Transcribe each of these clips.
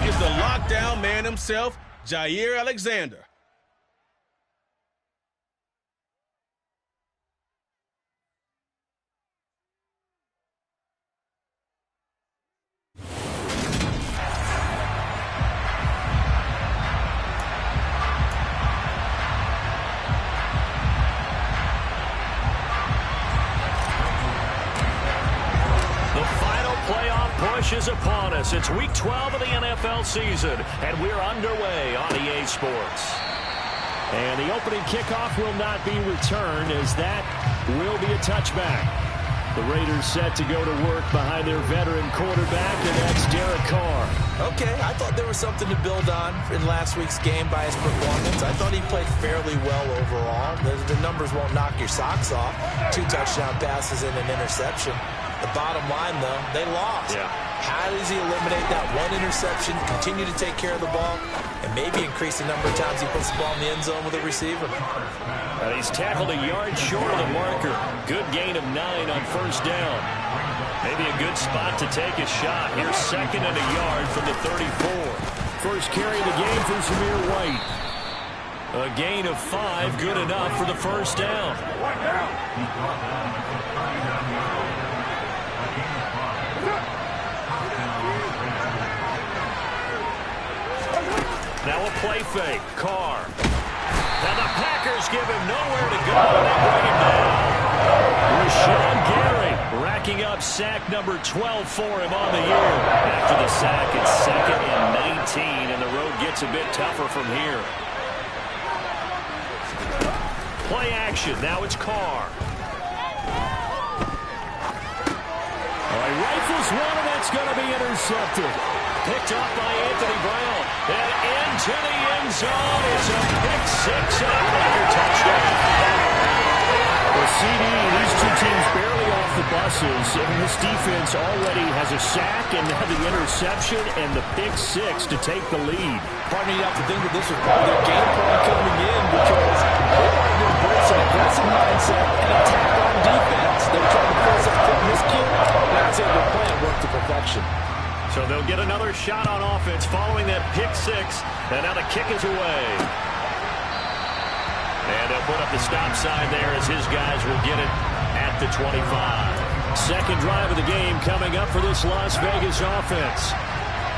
is the lockdown man himself, Jair Alexander. Is upon us. It's week 12 of the NFL season, and we're underway on EA Sports. And the opening kickoff will not be returned, as that will be a touchback. The Raiders set to go to work behind their veteran quarterback, and that's Derek Carr. Okay, I thought there was something to build on in last week's game by his performance. I thought he played fairly well overall. The numbers won't knock your socks off. 2 touchdown passes and an interception. The bottom line, though, they lost. Yeah. How does he eliminate that one interception, continue to take care of the ball, and maybe increase the number of times he puts the ball in the end zone with a receiver? And he's tackled a yard short of the marker. Good gain of 9 on first down. Maybe a good spot to take a shot. Here's second and a yard from the 34. First carry of the game for Zamir White. A gain of 5, good enough for the first down. Now a play fake. Carr. Now the Packers give him nowhere to go, and they bring him down. Rashawn Gary racking up sack number 12 for him on the year. After the sack, it's 2nd and 19, and the road gets a bit tougher from here. Play action. Now it's Carr. All right, rifles one, and that's going to be intercepted. Picked up by Anthony Brown. And into the end zone. It's a pick-6 and a Packer touchdown. Well, CD, these two teams barely off the buses, and this defense already has a sack and now the interception and the pick-6 to take the lead. Partner, you have to think that this was part of their game plan coming in, because they wanted to embrace an aggressive mindset and attack on defense. They were trying to force a foot in this kid. That's it. Their plan worked to perfection. So they'll get another shot on offense following that pick-6, and now the kick is away. And they'll put up the stop sign there as his guys will get it at the 25. Second drive of the game coming up for this Las Vegas offense.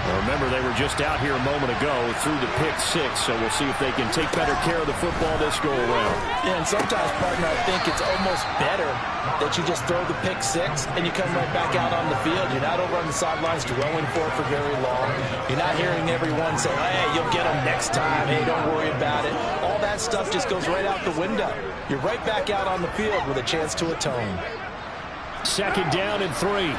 Well, remember, they were just out here a moment ago through the pick-6, so we'll see if they can take better care of the football this go-around. Yeah, and sometimes, partner, I think it's almost better that you just throw the pick-6 and you come right back out on the field. You're not over on the sidelines dwelling for it for very long. You're not hearing everyone say, hey, you'll get them next time. Hey, don't worry about it. All that stuff just goes right out the window. You're right back out on the field with a chance to atone. Second down and 3.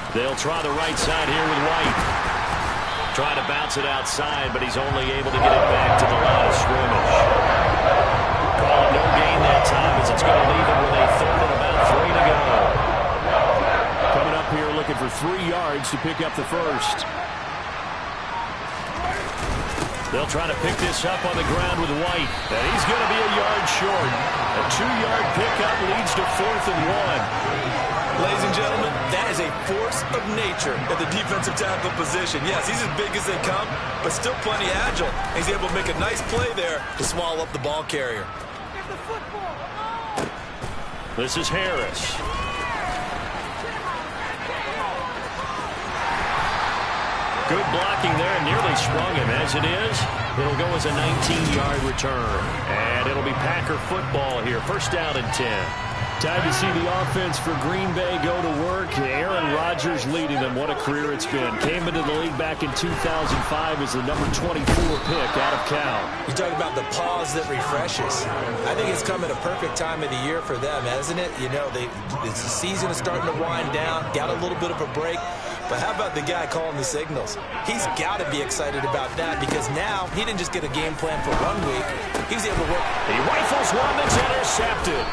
They'll try the right side here with White. Try to bounce it outside, but he's only able to get it back to the line of scrimmage. Call it no gain that time, as it's going to leave him with a 3rd and about 3 to go. Coming up here looking for 3 yards to pick up the first. They'll try to pick this up on the ground with White. And he's going to be a yard short. A 2-yard pickup leads to 4th and 1. Ladies and gentlemen, that is a force of nature at the defensive tackle position. Yes, he's as big as they come, but still plenty agile. He's able to make a nice play there to swallow up the ball carrier. This is Harris. Good blocking there, nearly sprung him. As it is, it'll go as a 19-yard return. And it'll be Packer football here. First down and 10. Time to see the offense for Green Bay go to work. Aaron Rodgers leading them. What a career it's been. Came into the league back in 2005 as the number 24 pick out of Cal. You talk about the pause that refreshes. I think it's come at a perfect time of the year for them, hasn't it? You know, the season is starting to wind down, got a little bit of a break. But how about the guy calling the signals? He's got to be excited about that, because now he didn't just get a game plan for 1 week. He's able to work. He rifles one that's intercepted.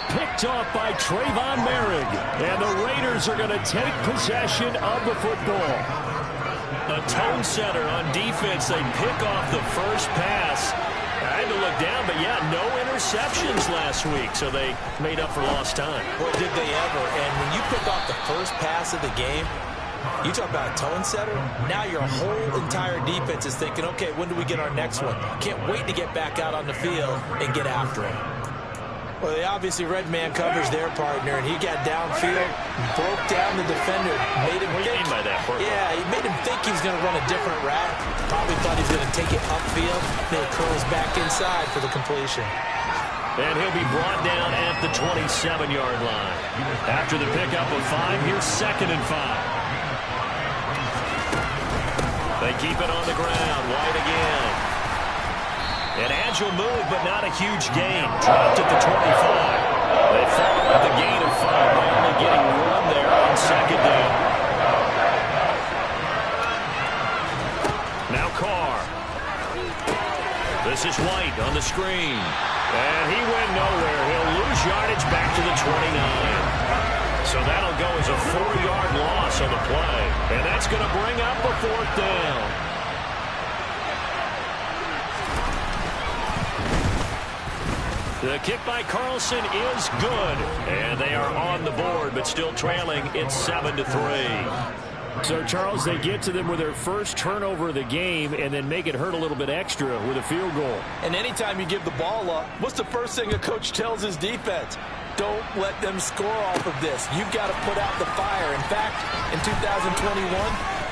Picked off by Trayvon Merrick. And the Raiders are going to take possession of the football. A tone setter on defense. They pick off the first pass. I had to look down, but yeah, no interceptions last week, so they made up for lost time. Well, did they ever? And when you pick off the first pass of the game, you talk about a tone setter. Now your whole entire defense is thinking, okay, when do we get our next one? Can't wait to get back out on the field and get after him. Well, they obviously red man covers their partner, and he got downfield, broke down the defender, made him What do you mean by that? Yeah, he made him think he was going to run a different route. Probably thought he was going to take it upfield. Then it curls back inside for the completion. And he'll be brought down at the 27-yard line. After the pickup of 5, here's 2nd and 5. They keep it on the ground. White again. An agile move, but not a huge gain. Dropped at the 25. They follow up the gain of 5 by only getting 1 there on 2nd down. Now Carr. This is White on the screen. And he went nowhere. He'll lose yardage back to the 29. So that'll go as a 4-yard loss on the play. And that's going to bring up a 4th down. The kick by Carlson is good. And they are on the board, but still trailing. It's 7-3. So, Charles, they get to them with their first turnover of the game and then make it hurt a little bit extra with a field goal. And anytime you give the ball up, what's the first thing a coach tells his defense? Don't let them score off of this. You've got to put out the fire. In fact, in 2021,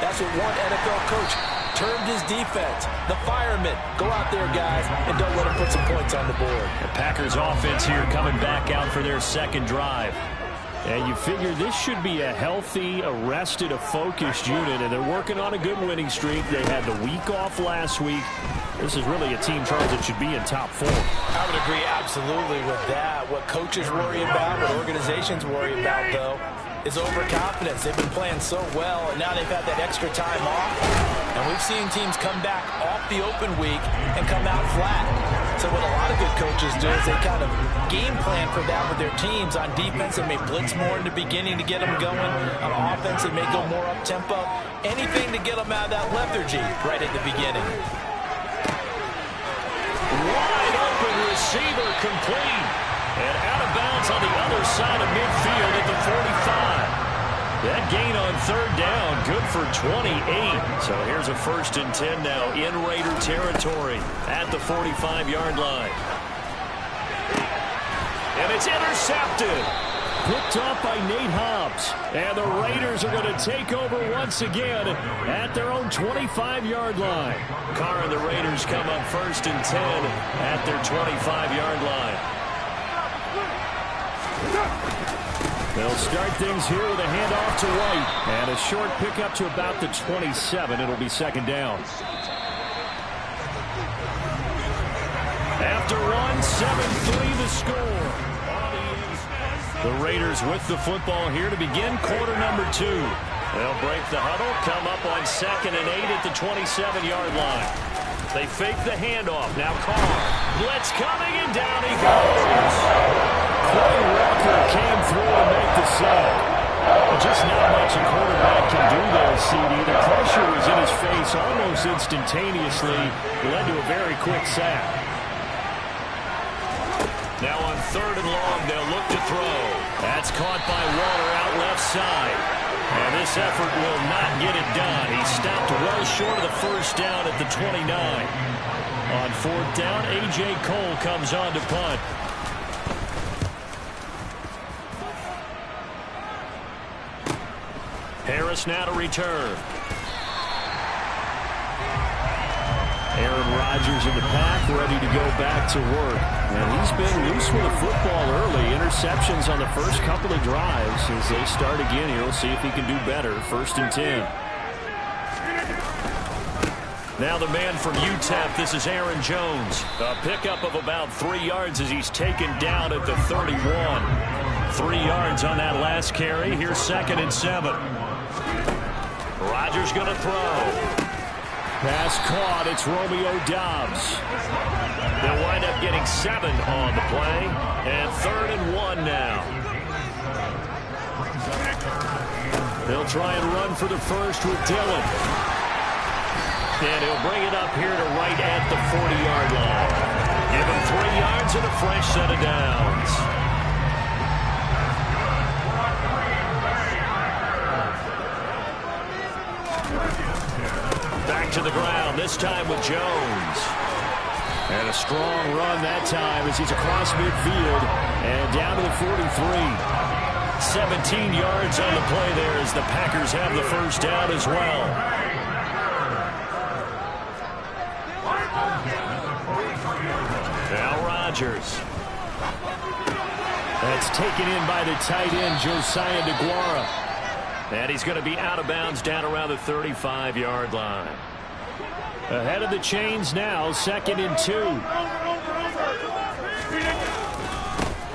that's what one NFL coach termed his defense. The firemen. Go out there, guys, and don't let them put some points on the board. The Packers offense here coming back out for their second drive. And you figure this should be a healthy, arrested, a focused unit, and they're working on a good winning streak. They had the week off last week. This is really a team, Charles, that should be in top 4. I would agree absolutely with that. What coaches worry about, what organizations worry about, though, is overconfidence. They've been playing so well, and now they've had that extra time off. And we've seen teams come back off the open week and come out flat. So what a lot of good coaches do is they kind of game plan for that with their teams. On defense, they may blitz more in the beginning to get them going. On offense, they may go more up-tempo. Anything to get them out of that lethargy right at the beginning. Wide open receiver complete. And out of bounds on the other side of midfield at the 45. That gain on 3rd down, good for 28. So here's a 1st and 10 now in Raider territory at the 45-yard line. And it's intercepted. Picked off by Nate Hobbs. And the Raiders are going to take over once again at their own 25-yard line. Carr and the Raiders come up 1st and 10 at their 25-yard line. They'll start things here with a handoff to White. And a short pickup to about the 27. It'll be 2nd down. After one, 7-3 the score. The Raiders with the football here to begin quarter number 2. They'll break the huddle, come up on 2nd and 8 at the 27-yard line. They fake the handoff. Now Carr. Blitz coming, and down he goes. Clay Walker came through to make the sack. Just not much a quarterback can do there, CD. The pressure was in his face almost instantaneously. Led to a very quick sack. Now on 3rd and long, they'll look to throw. That's caught by Waller out left side. And this effort will not get it done. He stopped well short of the 1st down at the 29. On 4th down, A.J. Cole comes on to punt. Harris now to return. Aaron Rodgers in the pack, ready to go back to work. And he's been loose with the football early. Interceptions on the first couple of drives. As they start again here, we'll see if he can do better. 1st and 10. Now the man from UTEP, this is Aaron Jones. A pickup of about 3 yards as he's taken down at the 31. 3 yards on that last carry. Here's 2nd and 7. Rodgers going to throw. Pass caught. It's Romeo Doubs. They'll wind up getting 7 on the play. And 3rd and 1 now. They'll try and run for the first with Dillon. And he'll bring it up here to right at the 40-yard line. Give him 3 yards and a fresh set of downs. Back to the ground, this time with Jones. And a strong run that time as he's across midfield and down to the 43. 17 yards on the play there as the Packers have the first down as well. Now Rodgers. That's taken in by the tight end, Josiah DeGuara. And he's going to be out of bounds down around the 35-yard line. Ahead of the chains now, 2nd and 2.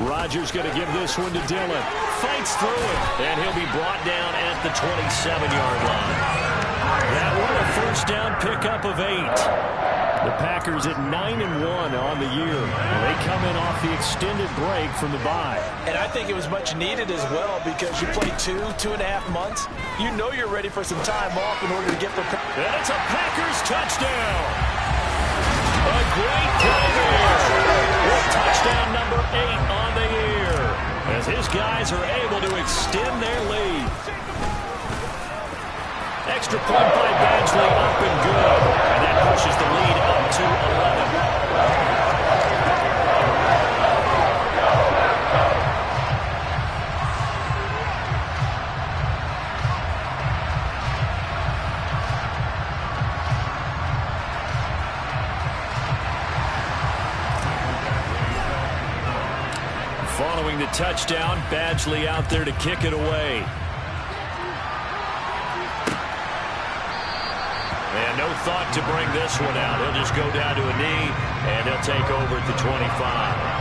Rodgers going to give this one to Dillon. Fights through it, and he'll be brought down at the 27-yard line. That one a first down pickup of 8. The Packers at 9-1 on the year. They come in off the extended break from the bye. And I think it was much needed as well because you play 2.5 months. You know you're ready for some time off in order to get prepared. And it's a Packers touchdown. A great play there. With touchdown number 8 on the year. As his guys are able to extend their lead. Extra point by Badgley up and good. And that pushes the lead up to 11. Following the touchdown, Badgley out there to kick it away. And no thought to bring this one out. He'll just go down to a knee, and he'll take over at the 25.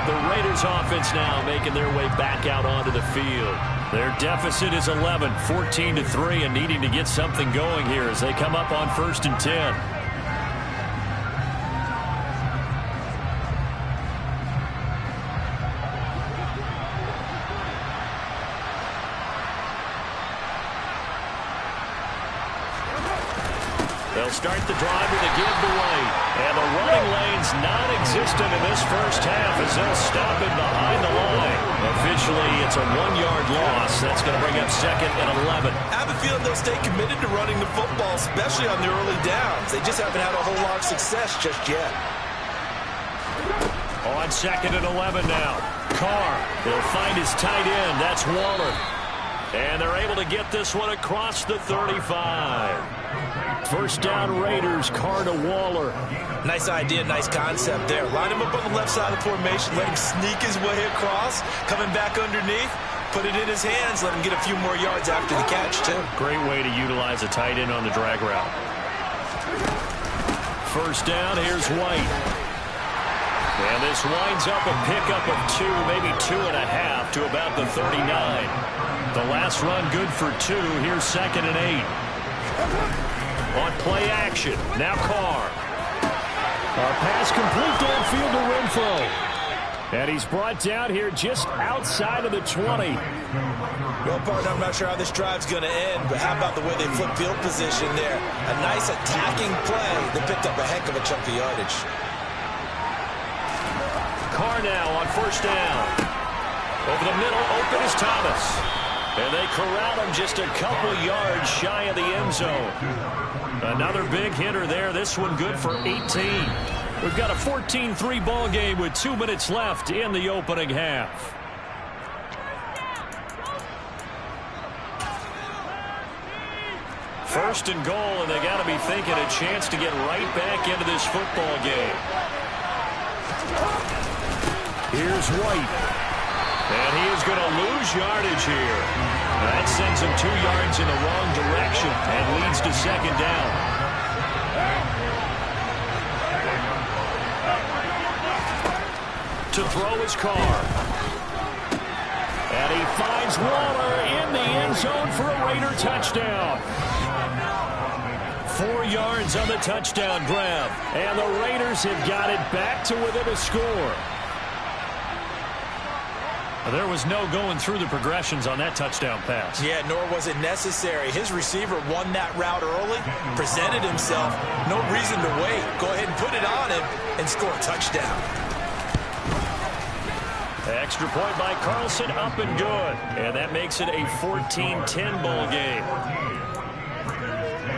The Raiders offense now making their way back out onto the field. Their deficit is 11, 14-3, and needing to get something going here as they come up on 1st and 10. They'll start the drive with a give to White. And the running lane's non-existent in this first half as they'll stop him behind the line. Officially, it's a 1-yard loss. That's going to bring up 2nd and 11. I have a feeling they'll stay committed to running the football, especially on the early downs. They just haven't had a whole lot of success just yet. On 2nd and 11 now. Carr, he'll find his tight end. That's Waller. And they're able to get this one across the 35. First down Raiders, Carr to Waller. Nice idea, nice concept there. Line him up on the left side of the formation, let him sneak his way across, coming back underneath, put it in his hands, let him get a few more yards after the catch, too. Great way to utilize a tight end on the drag route. First down, here's White. And this winds up a pickup of 2, maybe 2.5 to about the 39. The last run good for 2. Here's 2nd and 8. On play action, now Carr. A pass complete downfield to Renfro. And he's brought down here just outside of the 20. Well, partner, I'm not sure how this drive's going to end, but how about the way they flip field position there? A nice attacking play that picked up a heck of a chunk of yardage. Carr now on first down. Over the middle, open is Thomas. And they corral him just a couple yards shy of the end zone. Another big hitter there. This one good for 18. We've got a 14-3 ball game with 2 minutes left in the opening half. First and goal, and they got to be thinking a chance to get right back into this football game. Here's White. And he is going to lose yardage here. That sends him 2 yards in the wrong direction and leads to 2nd down. To throw his Carr. And he finds Waller in the end zone for a Raider touchdown. 4 yards on the touchdown grab. And the Raiders have got it back to within a score. There was no going through the progressions on that touchdown pass. Yeah, nor was it necessary. His receiver won that route early, presented himself. No reason to wait. Go ahead and put it on him and score a touchdown. Extra point by Carlson, up and good. And that makes it a 14-10 ball game.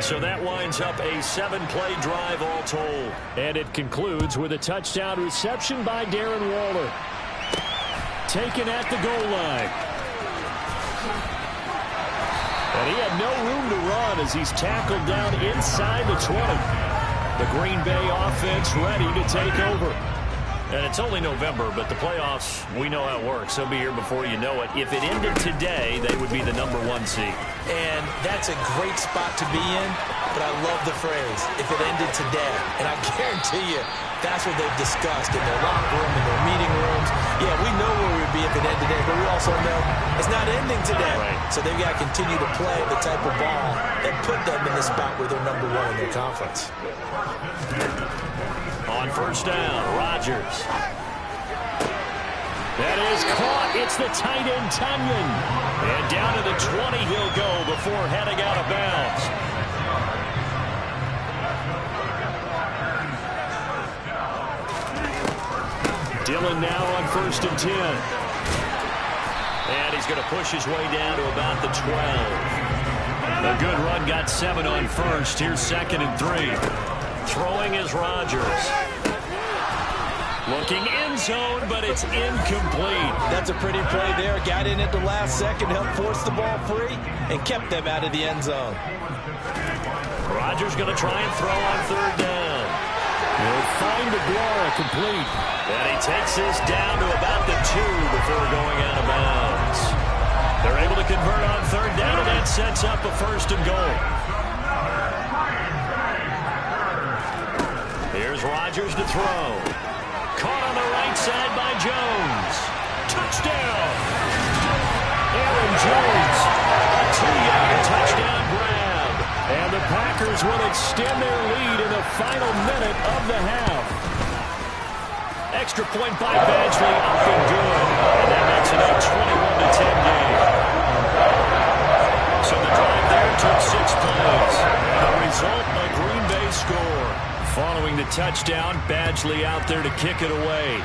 So that winds up a 7-play drive all told. And it concludes with a touchdown reception by Darren Waller. Taken at the goal line. And he had no room to run as he's tackled down inside the 20. The Green Bay offense ready to take over. And it's only November, but the playoffs, we know how it works. They'll be here before you know it. If it ended today, they would be the #1 seed. And that's a great spot to be in, but I love the phrase, if it ended today. And I guarantee you, that's what they've discussed in their locker room, in their meeting rooms. Yeah, we know where we'd be if it ended today, but we also know it's not ending today. Right. So they've got to continue to play the type of ball that put them in the spot where they're #1 in their conference. On first down, Rodgers. That is caught. It's the tight end, Tunyon. And down to the 20 he'll go before heading out of bounds. Dillon now on 1st and 10. And he's going to push his way down to about the 12. A good run, got 7 on first. Here's 2nd and 3. Throwing is Rodgers. Looking end zone, but it's incomplete. That's a pretty play there. Got in at the last second, helped force the ball free, and kept them out of the end zone. Rodgers going to try and throw on 3rd down. He'll find Aguara complete. And he takes this down to about the 2 before going out of bounds. They're able to convert on 3rd down, and that sets up a 1st and goal. Here's Rodgers to throw. Caught on the right side by Jones. Touchdown! Aaron Jones. A 2-yard touchdown grab. And the Packers will extend their lead in the final minute of the half. Extra point by Badgley, up and good. And that makes it a 21-10 game. So the drive there took 6 plays. The result, a Green Bay score. Following the touchdown, Badgley out there to kick it away.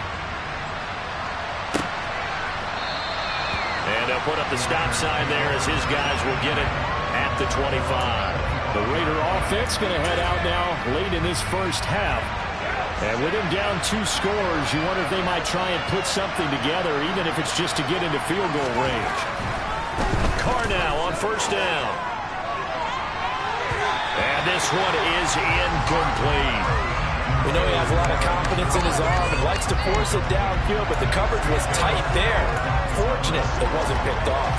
And they'll put up the stop sign there as his guys will get it at the 25. The Raider offense going to head out now late in this first half. And with him down 2 scores, you wonder if they might try and put something together, even if it's just to get into field goal range. Carr now on 1st down. And this one is incomplete. We know he has a lot of confidence in his arm and likes to force it downfield, but the coverage was tight there. Fortunate it wasn't picked off.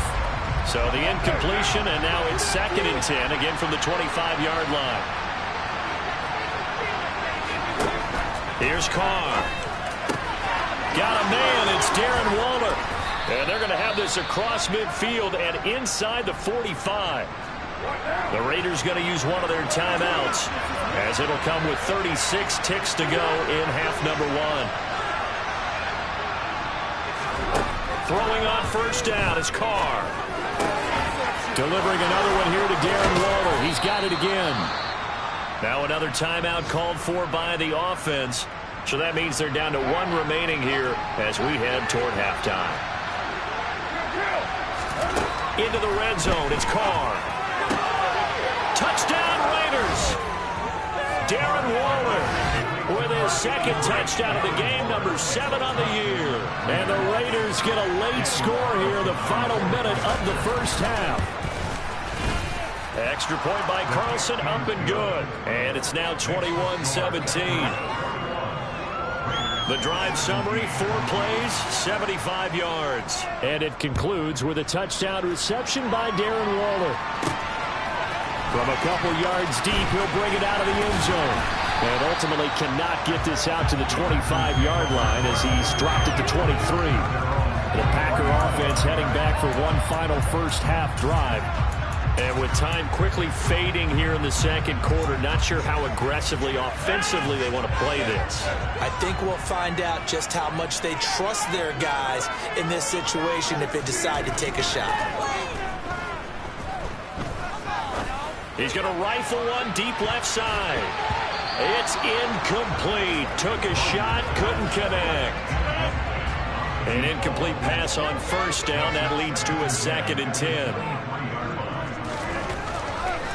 So the incompletion, and now it's 2nd and 10, again from the 25-yard line. Here's Carr. Got a man, it's Darren Waller. And they're going to have this across midfield and inside the 45. The Raiders going to use one of their timeouts as it'll come with 36 ticks to go in half number 1. Throwing on 1st down is Carr. Delivering another one here to Darren Waller. He's got it again. Now another timeout called for by the offense. So that means they're down to 1 remaining here as we head toward halftime. Into the red zone, it's Carr. Touchdown Raiders! Darren Waller with his 2nd touchdown of the game, number 7 on the year. And the Raiders get a late score here, the final minute of the first half. Extra point by Carlson, up and good. And it's now 21-17. The drive summary, 4 plays, 75 yards. And it concludes with a touchdown reception by Darren Waller. From a couple yards deep, he'll bring it out of the end zone. And ultimately cannot get this out to the 25-yard line as he's dropped it to 23. The Packer offense heading back for one final first half drive. And with time quickly fading here in the second quarter, not sure how aggressively, offensively they want to play this. I think we'll find out just how much they trust their guys in this situation if they decide to take a shot. He's going to rifle one deep left side. It's incomplete. Took a shot, couldn't connect. An incomplete pass on first down. That leads to a 2nd and 10.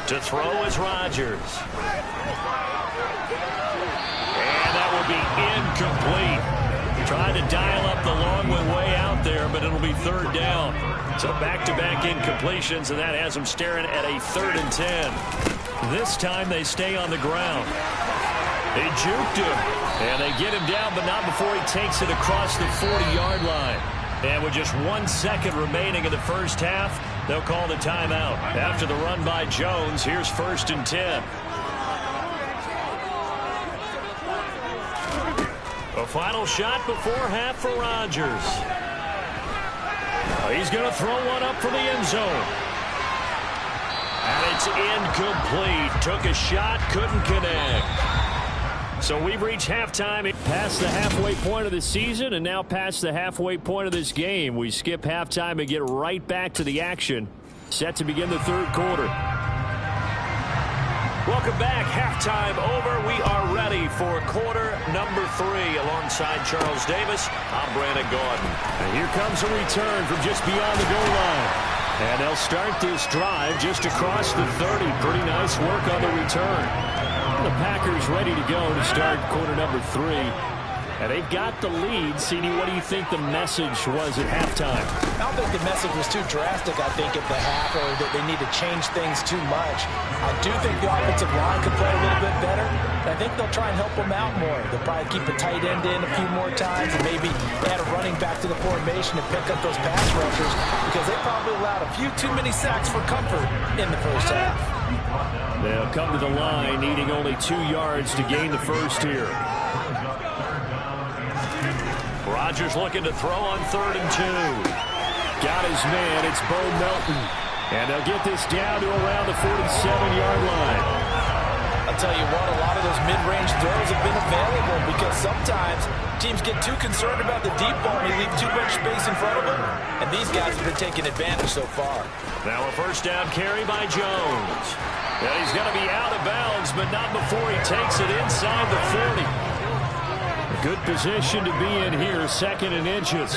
To throw is Rodgers. And that will be incomplete. Trying to dial up the long way out there, but it'll be 3rd down. So back-to-back incompletions, and that has them staring at a 3rd and 10. This time they stay on the ground. They juked him, and they get him down, but not before he takes it across the 40-yard line. And with just 1 second remaining in the first half, they'll call the timeout. After the run by Jones, here's 1st and 10. A final shot before half for Rodgers. He's going to throw one up for the end zone. And it's incomplete. Took a shot, couldn't connect. So we've reached halftime. Past the halfway point of the season and now past the halfway point of this game. We skip halftime and get right back to the action. Set to begin the 3rd quarter. Welcome back. Halftime over. We are ready for quarter number 3. Alongside Charles Davis, I'm Brandon Gaudin. And here comes a return from just beyond the goal line. And they'll start this drive just across the 30. Pretty nice work on the return. The Packers ready to go to start quarter number 3. And they've got the lead. CD, what do you think the message was at halftime? I don't think the message was too drastic, I think, at the half, or that they need to change things too much. I do think the offensive line could play a little bit better. I think they'll try and help them out more. They'll probably keep a tight end in a few more times and maybe add a running back to the formation and pick up those pass rushers, because they probably allowed a few too many sacks for comfort in the first half. They'll come to the line needing only 2 yards to gain the first here. Rodgers looking to throw on 3rd and 2. Got his man. It's Bo Melton. And they'll get this down to around the 47-yard line. I'll tell you what, a lot of those mid-range throws have been available because sometimes teams get too concerned about the deep ball and they leave too much space in front of them. And these guys have been taking advantage so far. Now a first down carry by Jones. And he's going to be out of bounds, but not before he takes it inside the 40. Good position to be in here, 2nd and inches.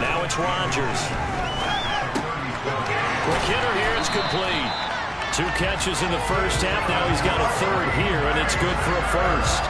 Now it's Rodgers. Quick hitter here, it's complete. 2 catches in the first half. Now he's got a 3rd here, and it's good for a 1st.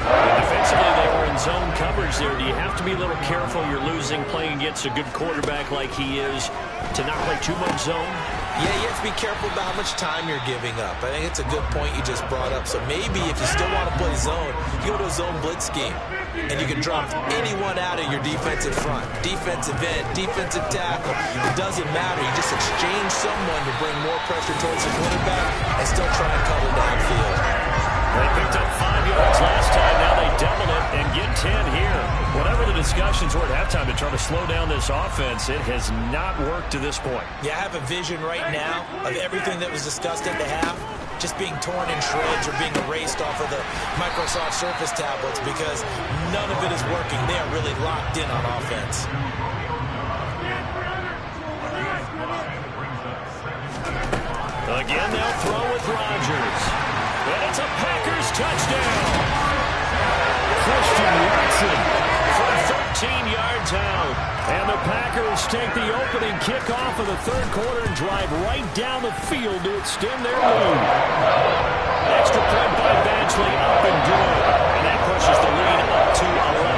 Defensively, they were in zone coverage there. Do you have to be a little careful? You're losing playing against a good quarterback like he is to not play too much zone? Yeah, you have to be careful about how much time you're giving up. I think it's a good point you just brought up. So maybe if you still want to play zone, you go to a zone blitz scheme. And you can drop anyone out of your defensive front. Defensive end, defensive tackle. It doesn't matter. You just exchange someone to bring more pressure towards the quarterback and still try and cover downfield. They picked up 5 yards last time. Now they double it and get 10 here. Whatever the discussions were at halftime to try to slow down this offense, it has not worked to this point. Yeah, I have a vision right now of everything that was discussed at the half just being torn in shreds or being erased off of the Microsoft Surface tablets because none of it is working. They are really locked in on offense. Again, they'll throw with Rodgers. And it's a Packers touchdown. Christian Watson from 13 yards out. And the Packers take the opening kickoff of the 3rd quarter and drive right down the field to extend their lead. Extra point by Badgley, up and good. And that pushes the lead up to 11.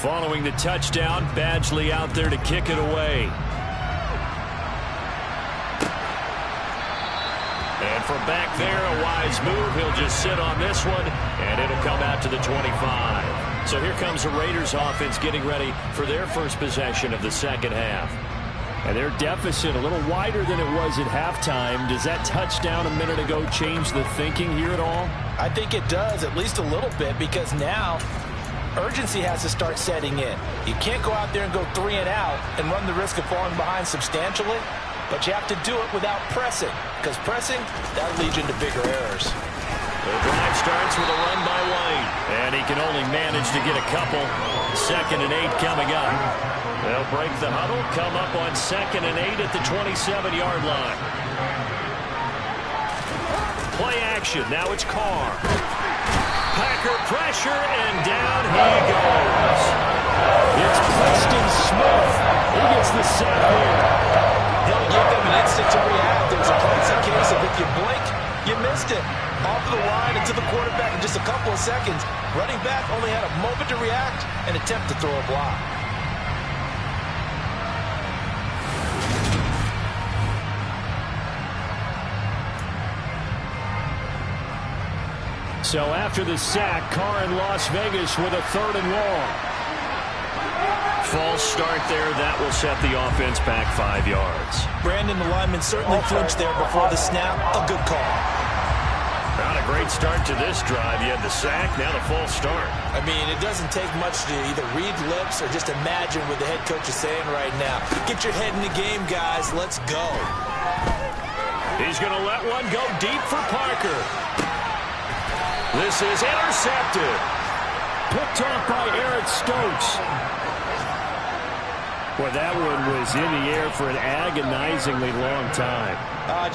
Following the touchdown, Badgley out there to kick it away. And from back there, a wise move. He'll just sit on this one, and it'll come out to the 25. So here comes the Raiders offense getting ready for their first possession of the second half. And their deficit a little wider than it was at halftime. Does that touchdown a minute ago change the thinking here at all? I think it does, at least a little bit, because now urgency has to start setting in. You can't go out there and go 3 and out and run the risk of falling behind substantially, but you have to do it without pressing, because pressing, that'll lead you into bigger errors. The drive starts with a run by White, and he can only manage to get a couple. 2nd and 8 coming up. They'll break the huddle, come up on 2nd and 8 at the 27-yard line. Play action. Now it's Carr. Packer pressure, and down he goes. It's Preston Smith. He gets the sack here. They'll give them an instant to react. There's a classic case of if you blink, you missed it. Off the line and to the quarterback in just a couple of seconds. Running back only had a moment to react and attempt to throw a block. So after the sack, Carr in Las Vegas with a 3rd and long. False start there. That will set the offense back 5 yards. Brandon, the lineman certainly flinched there before the snap. A good call. Not a great start to this drive. You had the sack, now the false start. I mean, it doesn't take much to either read lips or just imagine what the head coach is saying right now. Get your head in the game, guys. Let's go. He's going to let one go deep for Parker. This is intercepted. Picked off by Eric Stokes. Well, that one was in the air for an agonizingly long time.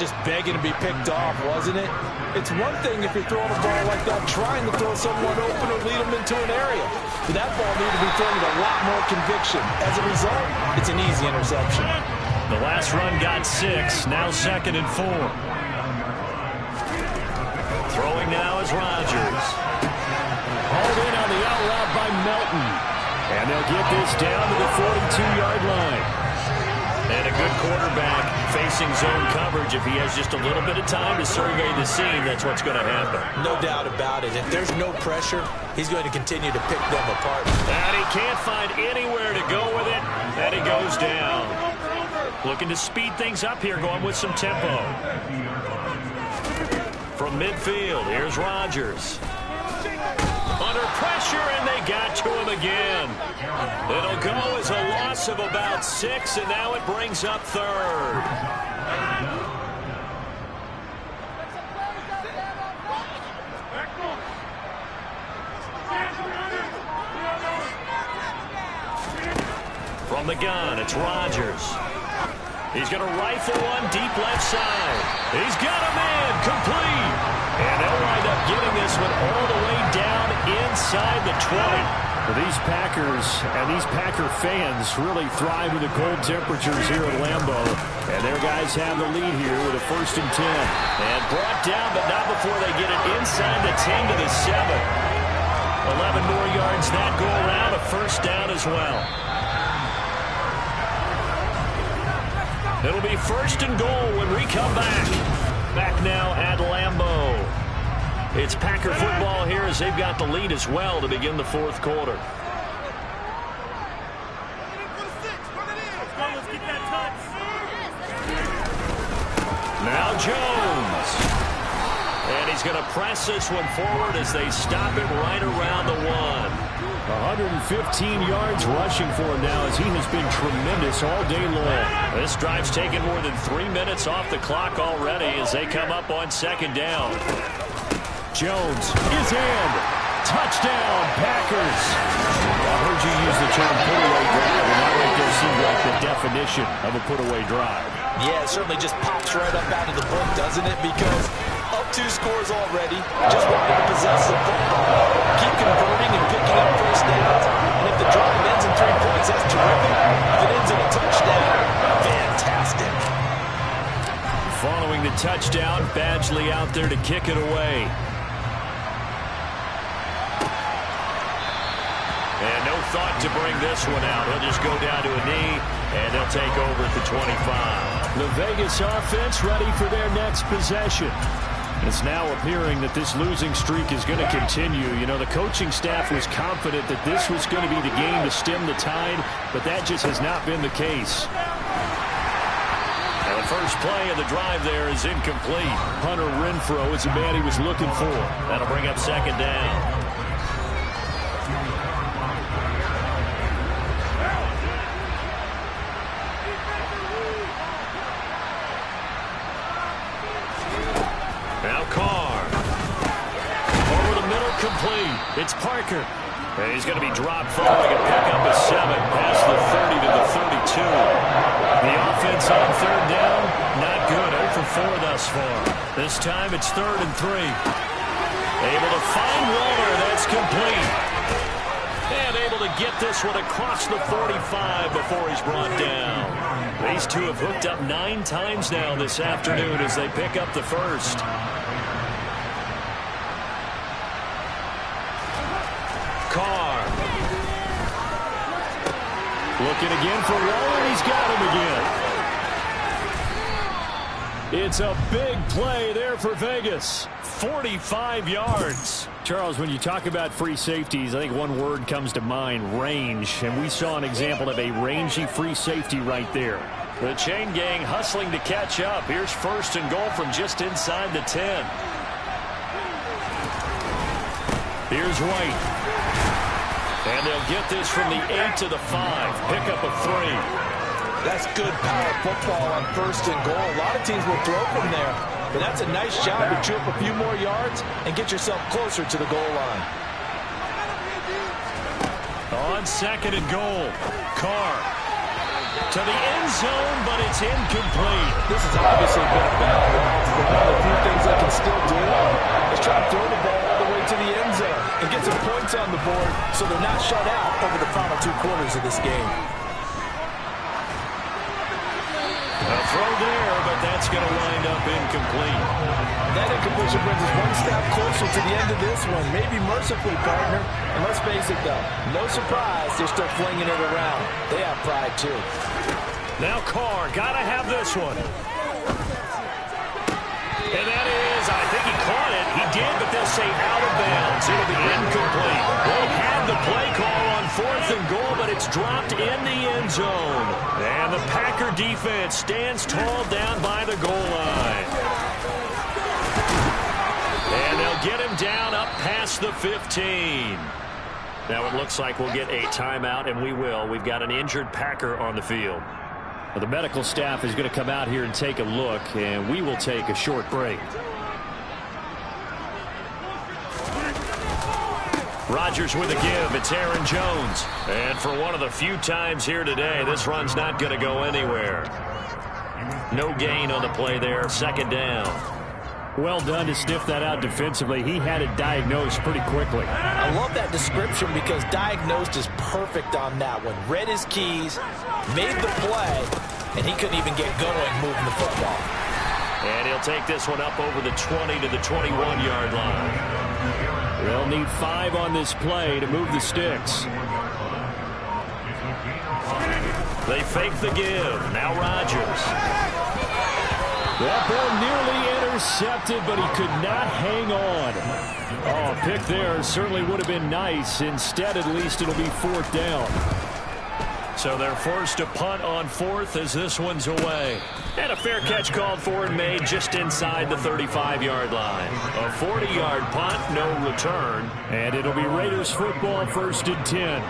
Just begging to be picked off, wasn't it? It's one thing if you're throwing a ball like that, trying to throw someone open or lead them into an area. But that ball needed to be thrown with a lot more conviction. As a result, it's an easy interception. The last run got 6, now 2nd and 4. Throwing now is Rodgers. Hauled in on the out route by Melton. And they'll get this down to the 42-yard line. And a good quarterback facing zone coverage. If he has just a little bit of time to survey the scene, that's what's going to happen. No doubt about it. If there's no pressure, he's going to continue to pick them apart. And he can't find anywhere to go with it. And he goes down. Looking to speed things up here, going with some tempo. From midfield, here's Rodgers. Under pressure, and they got to him again. It'll go as a loss of about 6, and now it brings up 3rd. From the gun, it's Rodgers. He's going to rifle one deep left side. He's got a man complete. And they'll wind up getting this one all the way down inside the 20. Well, these Packers and these Packer fans really thrive with the cold temperatures here at Lambeau. And their guys have the lead here with a 1st and 10. And brought down, but not before they get it inside the 10 to the 7. 11 more yards that go around, a 1st down as well. It'll be 1st and goal when we come back. Back now at Lambeau. It's Packer football here as they've got the lead as well to begin the 4th quarter. Now Jones. And he's going to press this one forward as they stop it right around the 1. 115 yards rushing for him now as he has been tremendous all day long. This drive's taken more than 3 minutes off the clock already as they come up on 2nd down. Jones is in. Touchdown, Packers. I heard you use the term put-away drive, and that right there seems like the definition of a put-away drive. Yeah, it certainly just pops right up out of the book, doesn't it? Because up 2 scores already, just wanting to possess the football, keep converting and picking up 1st downs. And if the drive ends in 3 points, that's terrific. If it ends in a touchdown, fantastic. Following the touchdown, Badgley out there to kick it away. And no thought to bring this one out. He'll just go down to a knee, and they'll take over at the 25. The Vegas offense ready for their next possession. It's now appearing that this losing streak is going to continue. You know, the coaching staff was confident that this was going to be the game to stem the tide, but that just has not been the case. And the first play of the drive there is incomplete. Hunter Renfrow is the man he was looking for. That'll bring up second down. Now Carr. Over the middle, complete. It's Parker. And he's going to be dropped following a pickup of 7 past the 30 to the 32. The offense on third down, not good. 0 for 4 thus far. This time it's 3rd and 3. Able to find Waller. That's complete. And able to get this one across the 45 before he's brought down. These two have hooked up 9 times now this afternoon as they pick up the first. Carr. Looking again for Waller, and he's got him again. It's a big play there for Vegas. 45 yards. Charles, when you talk about free safeties, I think one word comes to mind, range. And we saw an example of a rangy free safety right there. The chain gang hustling to catch up. Here's 1st and goal from just inside the 10. Here's White. And they'll get this from the 8 to the 5. Pickup of 3. That's good power football on 1st and goal. A lot of teams will throw from there, but that's a nice job to chew up a few more yards and get yourself closer to the goal line. On 2nd and goal, Carr to the end zone, but it's incomplete. This has obviously been a battle. One of the few things I can still do is try to throw the ball all the way to the end zone and get some points on the board so they're not shut out over the final 2 quarters of this game. A throw there, but that's going to wind up incomplete. That incompletion brings us one step closer to the end of this one. Maybe mercifully, partner. And let's face it, though, no surprise they're still flinging it around. They have pride, too. Now Carr, got to have this one. And that is, I think he caught it. He did, but they'll say out of bounds. It'll be incomplete. They had the play call on 4th and goal, but it's dropped in the end zone. And the Packer defense stands tall down by the goal line. And they'll get him down up past the 15. Now it looks like we'll get a timeout, and we will. We've got an injured Packer on the field. Well, the medical staff is going to come out here and take a look, and we will take a short break. Rodgers with a give. It's Aaron Jones. And for one of the few times here today, this run's not going to go anywhere. No gain on the play there. 2nd down. Well done to sniff that out defensively. He had it diagnosed pretty quickly. I love that description because diagnosed is perfect on that one. Read his keys, made the play, and he couldn't even get going moving the football. And he'll take this one up over the 20 to the 21-yard line. They'll need 5 on this play to move the sticks. They fake the give. Now Rodgers. That ball nearly intercepted, but he could not hang on. Oh, a pick there certainly would have been nice. Instead, at least it'll be 4th down. So they're forced to punt on 4th as this one's away. And a fair catch called for and made just inside the 35-yard line. A 40-yard punt, no return. And it'll be Raiders football, 1st and 10.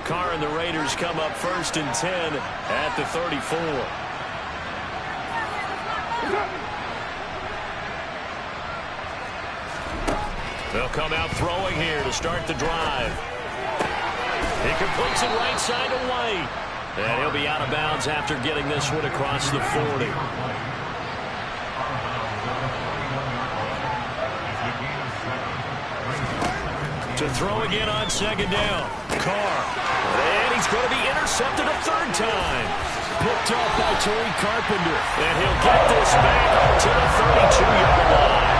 Carr and the Raiders come up 1st and 10 at the 34. They'll come out throwing here to start the drive. He completes it right side to White. And he'll be out of bounds after getting this one across the 40. To throw again on 2nd down. Carr. And he's going to be intercepted a 3rd time. Picked off by Tariq Carpenter. And he'll get this back to the 32-yard line.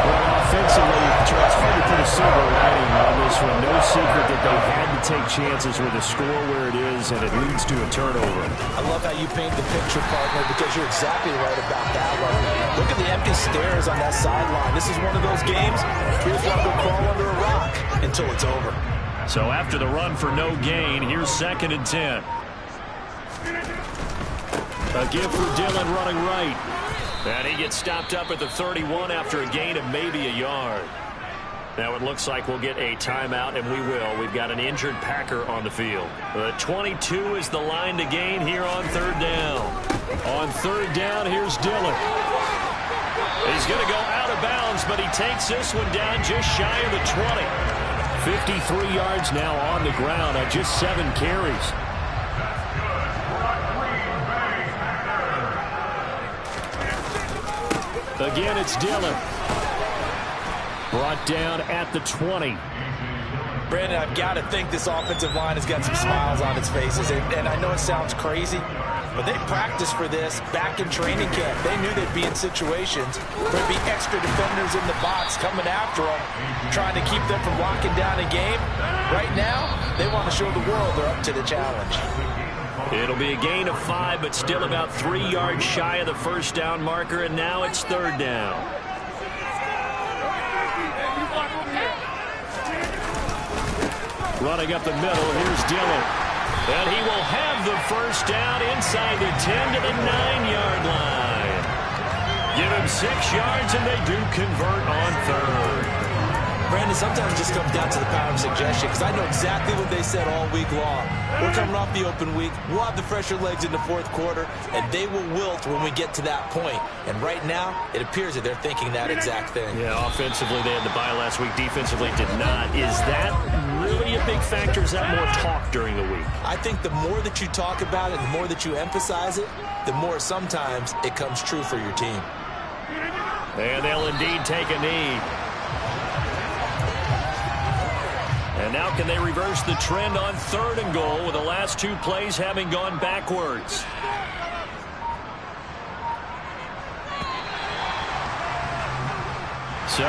Well, offensively, it's hard to put a silver lining on this this one, no secret that they had to take chances with a score where it is, and it leads to a turnover. I love how you paint the picture, partner, because you're exactly right about that one. Look at the empty stares on that sideline. This is one of those games, here's one to crawl under a rock until it's over. So after the run for no gain, here's 2nd and 10. A give for Dillon running right. And he gets stopped up at the 31 after a gain of maybe a yard. Now it looks like we'll get a timeout, and we will. We've got an injured Packer on the field. The 22 is the line to gain here on 3rd down. On 3rd down, here's Dillon. He's going to go out of bounds, but he takes this one down just shy of the 20. 53 yards now on the ground on just 7 carries. Again, it's Dillon. Brought down at the 20. Brandon, I've got to think this offensive line has got some smiles on its faces. And I know it sounds crazy, but they practiced for this back in training camp. They knew they'd be in situations where there'd be extra defenders in the box coming after them, trying to keep them from locking down a game. Right now, they want to show the world they're up to the challenge. It'll be a gain of 5, but still about 3 yards shy of the 1st down marker, and now it's 3rd down. Running up the middle, here's Dillon. And he will have the 1st down inside the 10 to the 9-yard line. Give him 6 yards, and they do convert on 3rd. Brandon, sometimes it just comes down to the power of suggestion, because I know exactly what they said all week long. We're coming off the open week. We'll have the fresher legs in the 4th quarter, and they will wilt when we get to that point. And right now, it appears that they're thinking that exact thing. Yeah, offensively, they had the bye last week. Defensively, did not. Is that really a big factor? Is that more talk during the week? I think the more that you talk about it, the more that you emphasize it, the more sometimes it comes true for your team. And they'll indeed take a knee. And now can they reverse the trend on 3rd and goal with the last 2 plays having gone backwards? So